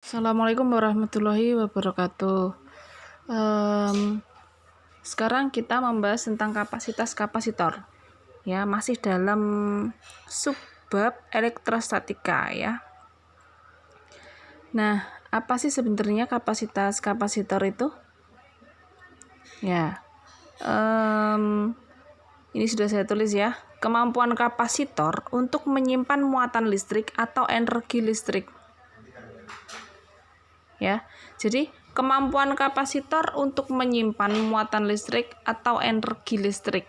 Assalamualaikum warahmatullahi wabarakatuh. Sekarang kita membahas tentang kapasitas kapasitor. Ya, masih dalam subbab elektrostatika ya. Nah, apa sih sebenarnya kapasitas kapasitor itu? Ya, ini sudah saya tulis ya. Kemampuan kapasitor untuk menyimpan muatan listrik atau energi listrik. Ya, jadi kemampuan kapasitor untuk menyimpan muatan listrik atau energi listrik.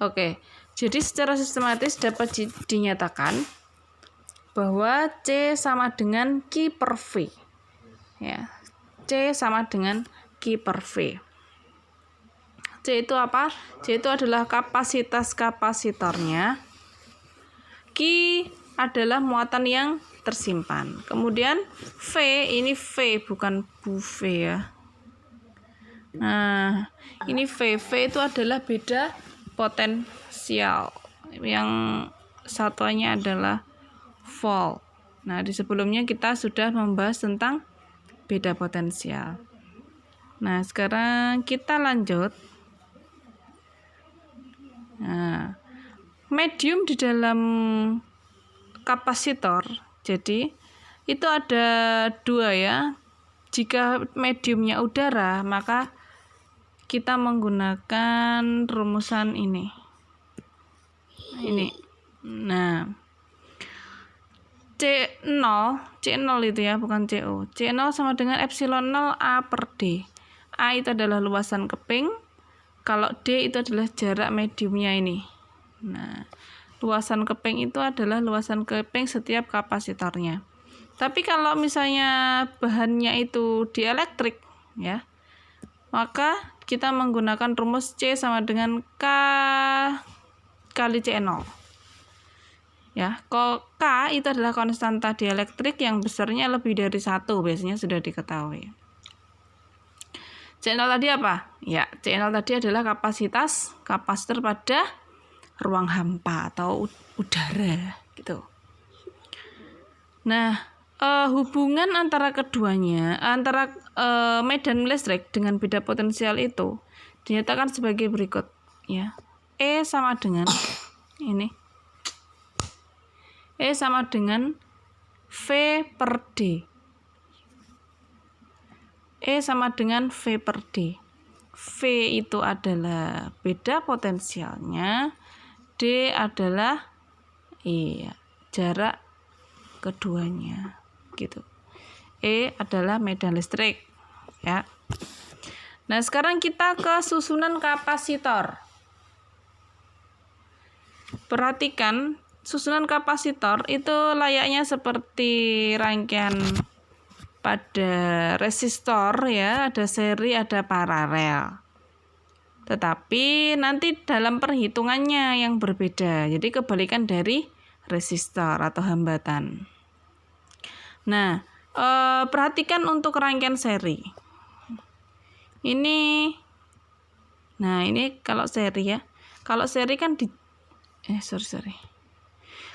Oke, jadi secara sistematis dapat dinyatakan bahwa C sama dengan Q per V. Ya, C sama dengan Q per V. C itu apa? C itu adalah kapasitas kapasitornya. Q adalah muatan yang tersimpan. Kemudian V, ini V bukan buffet ya. Nah, ini V. V itu adalah beda potensial. Yang satuannya adalah volt. Nah, di sebelumnya kita sudah membahas tentang beda potensial. Nah, sekarang kita lanjut. Nah, medium di dalam kapasitor, jadi itu ada dua ya. Jika mediumnya udara, maka kita menggunakan rumusan ini. Nah, C0 itu ya, bukan CO. C0 sama dengan epsilon 0 A per D. A itu adalah luasan keping, kalau D itu adalah jarak mediumnya ini. Nah, luasan keping itu adalah luasan keping setiap kapasitornya. Tapi kalau misalnya bahannya itu dielektrik ya, maka kita menggunakan rumus C sama dengan K kali C0. Ya, K itu adalah konstanta dielektrik yang besarnya lebih dari 1, biasanya sudah diketahui. C0 tadi apa? Ya, C0 tadi adalah kapasitas kapasitor pada ruang hampa atau udara gitu. Nah, hubungan antara keduanya, antara medan listrik dengan beda potensial itu dinyatakan sebagai berikut ya. E sama dengan ini. E sama dengan V per D. E sama dengan V per D. V itu adalah beda potensialnya, D adalah jarak keduanya gitu. E adalah medan listrik ya. Nah, sekarang kita ke susunan kapasitor. Perhatikan, susunan kapasitor itu layaknya seperti rangkaian pada resistor ya, ada seri, ada paralel. Tetapi nanti dalam perhitungannya yang berbeda. Jadi kebalikan dari resistor atau hambatan. Nah, perhatikan untuk rangkaian seri. Ini kalau seri ya. Kalau seri kan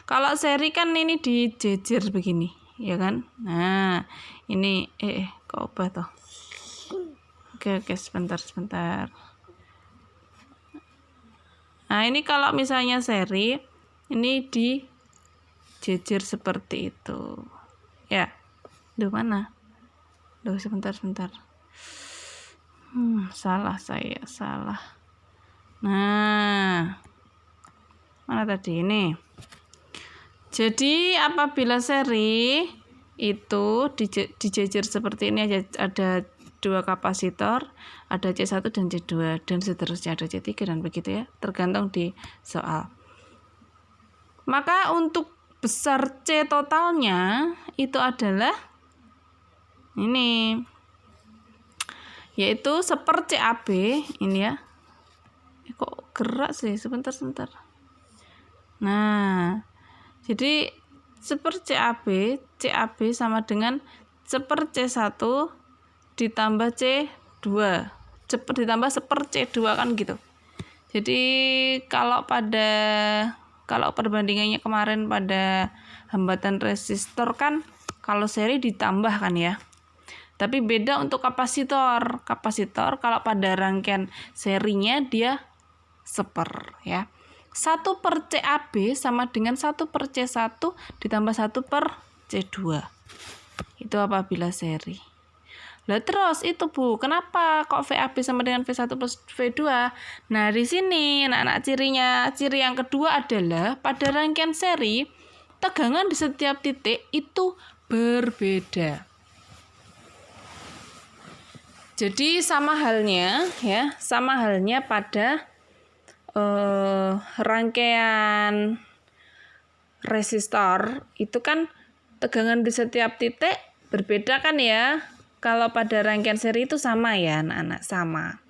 Kalau seri kan ini dijejer begini, ya kan? Nah, ini kok ubah toh? Oke, sebentar. Nah, ini kalau misalnya seri, ini dijejer seperti itu. Ya. Duh, mana? Duh, sebentar. Salah. Nah, mana tadi ini? Jadi, apabila seri itu dijejer seperti ini, ada dua kapasitor, ada C1 dan C2 dan seterusnya, ada C3 dan begitu ya, tergantung di soal. Maka untuk besar C totalnya itu adalah ini, yaitu seper CAB ini ya. Kok gerak sih, sebentar. Nah, jadi seper CAB sama dengan seper C1 ditambah C2 ditambah seper C2 kan gitu. Jadi kalau pada Kalau perbandingannya kemarin pada hambatan resistor kan kalau seri ditambah kan ya. Tapi beda untuk kapasitor. Kapasitor kalau pada rangkaian serinya dia seper ya. 1 per CAB sama dengan 1 per C1 ditambah 1 per C2. Itu apabila seri. Lah terus itu Bu, kenapa kok VAB sama dengan V1 plus V2? Nah di sini anak-anak cirinya, ciri yang kedua adalah pada rangkaian seri, tegangan di setiap titik itu berbeda. Jadi sama halnya pada rangkaian resistor itu kan tegangan di setiap titik berbeda kan ya. Kalau pada rangkaian seri itu sama ya anak-anak, sama.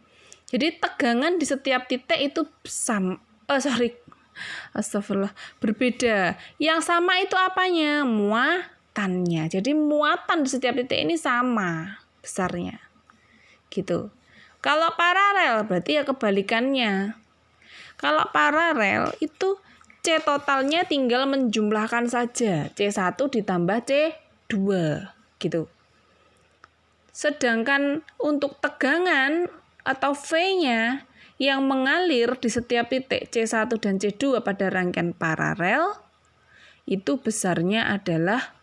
Jadi tegangan di setiap titik itu astagfirullah, berbeda. Yang sama itu apanya? Muatannya. Jadi muatan di setiap titik ini sama besarnya. Gitu. Kalau paralel berarti ya kebalikannya. Kalau paralel itu C totalnya tinggal menjumlahkan saja. C1 ditambah C2 gitu. Sedangkan untuk tegangan atau V-nya yang mengalir di setiap titik C1 dan C2 pada rangkaian paralel itu besarnya adalah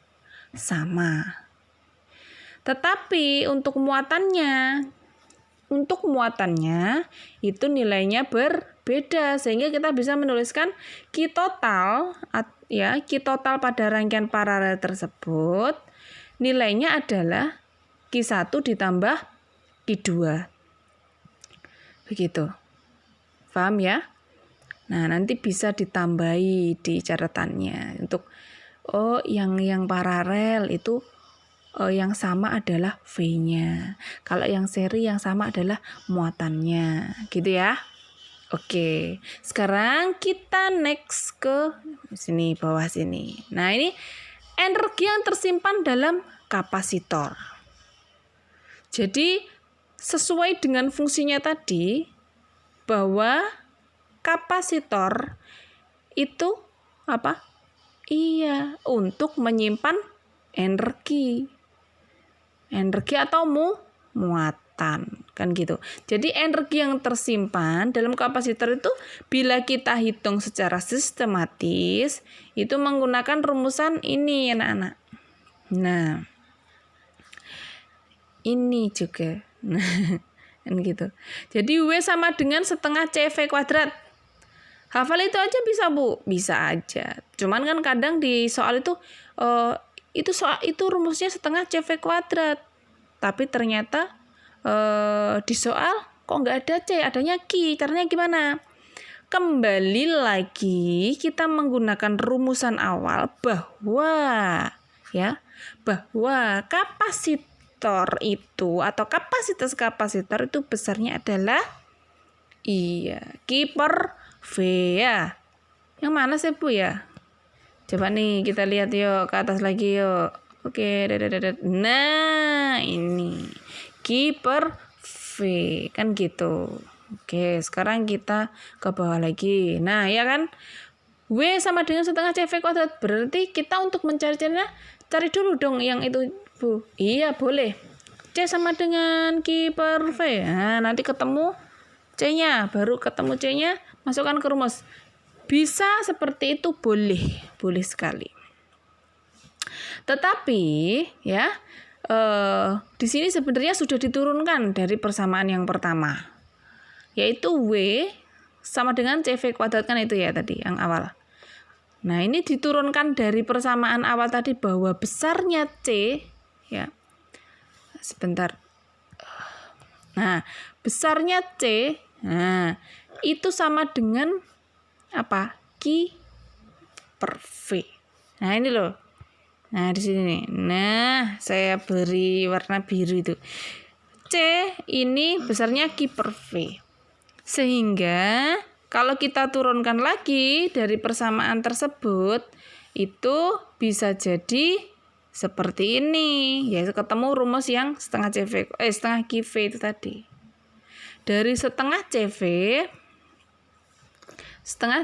sama. Tetapi untuk muatannya itu nilainya berbeda sehingga kita bisa menuliskan Q total pada rangkaian paralel tersebut nilainya adalah Q1 ditambah Q2. Begitu. Paham ya? Nah, nanti bisa ditambahi di catatannya untuk yang paralel itu yang sama adalah V-nya. Kalau yang seri yang sama adalah muatannya. Gitu ya. Oke. Sekarang kita next ke sini, bawah sini. Nah, ini energi yang tersimpan dalam kapasitor. Jadi sesuai dengan fungsinya tadi bahwa kapasitor itu apa? Iya, untuk menyimpan energi atau muatan kan gitu. Jadi energi yang tersimpan dalam kapasitor itu bila kita hitung secara sistematis itu menggunakan rumusan ini anak-anak. Nah, ini juga. Kan gitu. Jadi W sama dengan setengah CV kuadrat. Hafal itu aja bisa Bu? Bisa aja. Cuman kan kadang di soal itu itu rumusnya setengah CV kuadrat. Tapi ternyata di soal kok nggak ada C, adanya Q. Caranya gimana? Kembali lagi kita menggunakan rumusan awal bahwa kapasitor itu atau kapasitas kapasitor itu besarnya adalah Q per V ya. Yang mana sih Bu ya? Coba nih kita lihat yuk ke atas lagi yuk. Oke, nah ini Q per V kan gitu. Oke, sekarang kita ke bawah lagi. Nah ya kan W sama dengan setengah CV kuadrat. Berarti kita untuk mencari C-nya cari dulu dong yang itu Bu. Iya boleh. C sama dengan Q per V. Nah nanti ketemu C-nya. Baru ketemu C-nya masukkan ke rumus. Bisa seperti itu boleh sekali. Tetapi ya di sini sebenarnya sudah diturunkan dari persamaan yang pertama, yaitu W sama dengan CV kuadrat kan itu ya tadi yang awal. Nah ini diturunkan dari persamaan awal tadi bahwa besarnya C ya. Sebentar. Nah besarnya C, nah itu sama dengan apa? Q per V. Nah ini loh. Nah di sini nih. Nah saya beri warna biru itu. C ini besarnya Q per V. Sehingga kalau kita turunkan lagi dari persamaan tersebut itu bisa jadi seperti ini. Yaitu ketemu rumus yang setengah QV itu tadi. Dari setengah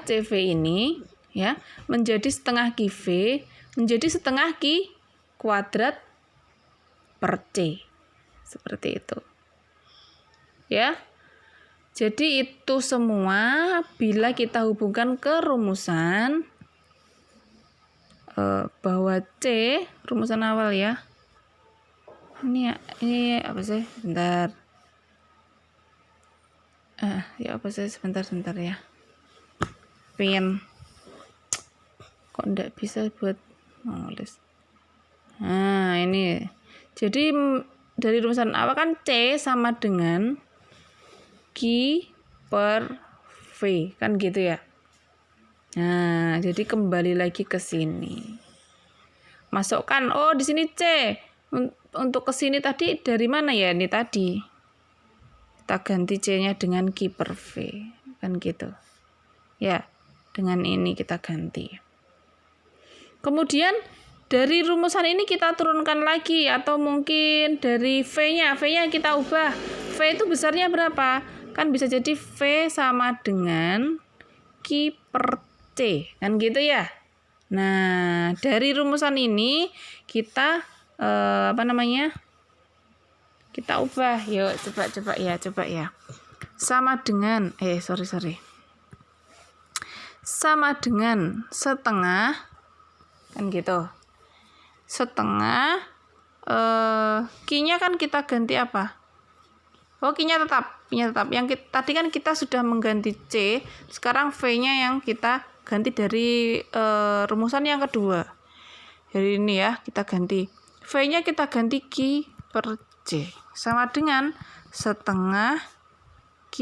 CV ini ya, menjadi setengah Q V menjadi setengah Q kuadrat per C. Seperti itu. Ya. Jadi itu semua bila kita hubungkan ke rumusan bahwa C, rumusan awal ya. Ini apa sih? Bentar. Ya apa sih? Sebentar ya. Pin. Kok enggak bisa buat nulis. Nah, ini. Jadi dari rumusan awal kan C sama dengan Q per V, kan gitu ya. Nah, jadi kembali lagi ke sini. Masukkan, di sini C. Untuk ke sini tadi dari mana ya? Ini tadi. Kita ganti C-nya dengan Q per V, kan gitu. Ya, dengan ini kita ganti. Kemudian dari rumusan ini kita turunkan lagi, atau mungkin dari V-nya kita ubah. V itu besarnya berapa? Kan bisa jadi V sama dengan Q per C, kan gitu ya. Nah, dari rumusan ini kita kita ubah. Yuk, coba ya. Sama dengan sama dengan setengah, kan gitu. Setengah Q-nya kan kita ganti apa? Q-nya tetap. Yang tadi kan kita sudah mengganti C, sekarang V-nya yang kita ganti dari rumusan yang kedua. Jadi ini ya, kita ganti. V-nya kita ganti Q per C. Sama dengan setengah Q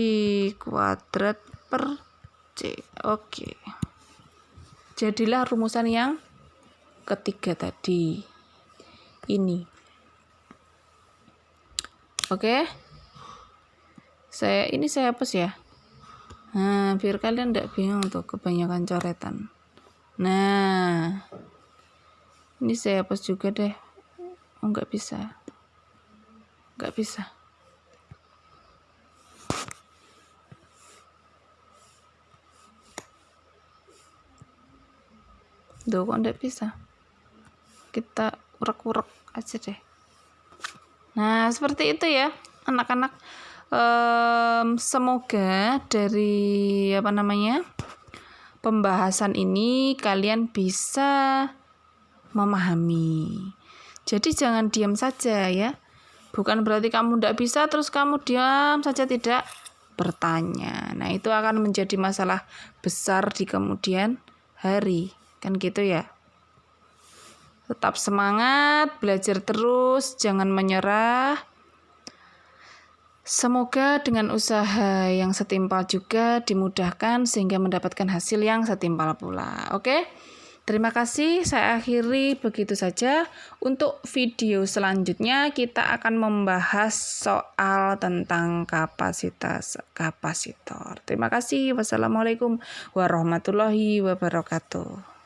kuadrat per C. Oke. Jadilah rumusan yang ketiga tadi. Ini. Oke. Saya hapus ya. Nah, biar kalian tidak bingung tuh kebanyakan coretan. Nah, ini saya hapus juga deh. Nggak bisa. Duh, kok nggak bisa? Kita urek-urek aja deh. Nah, seperti itu ya, anak-anak. Semoga dari pembahasan ini kalian bisa memahami. Jadi jangan diam saja ya. Bukan berarti kamu tidak bisa terus kamu diam saja tidak bertanya. Nah, itu akan menjadi masalah besar di kemudian hari. Kan gitu ya. Tetap semangat, belajar terus, jangan menyerah. Semoga dengan usaha yang setimpal juga dimudahkan sehingga mendapatkan hasil yang setimpal pula. Oke? Terima kasih, saya akhiri begitu saja. Untuk video selanjutnya kita akan membahas soal tentang kapasitas kapasitor. Terima kasih. Wassalamualaikum warahmatullahi wabarakatuh.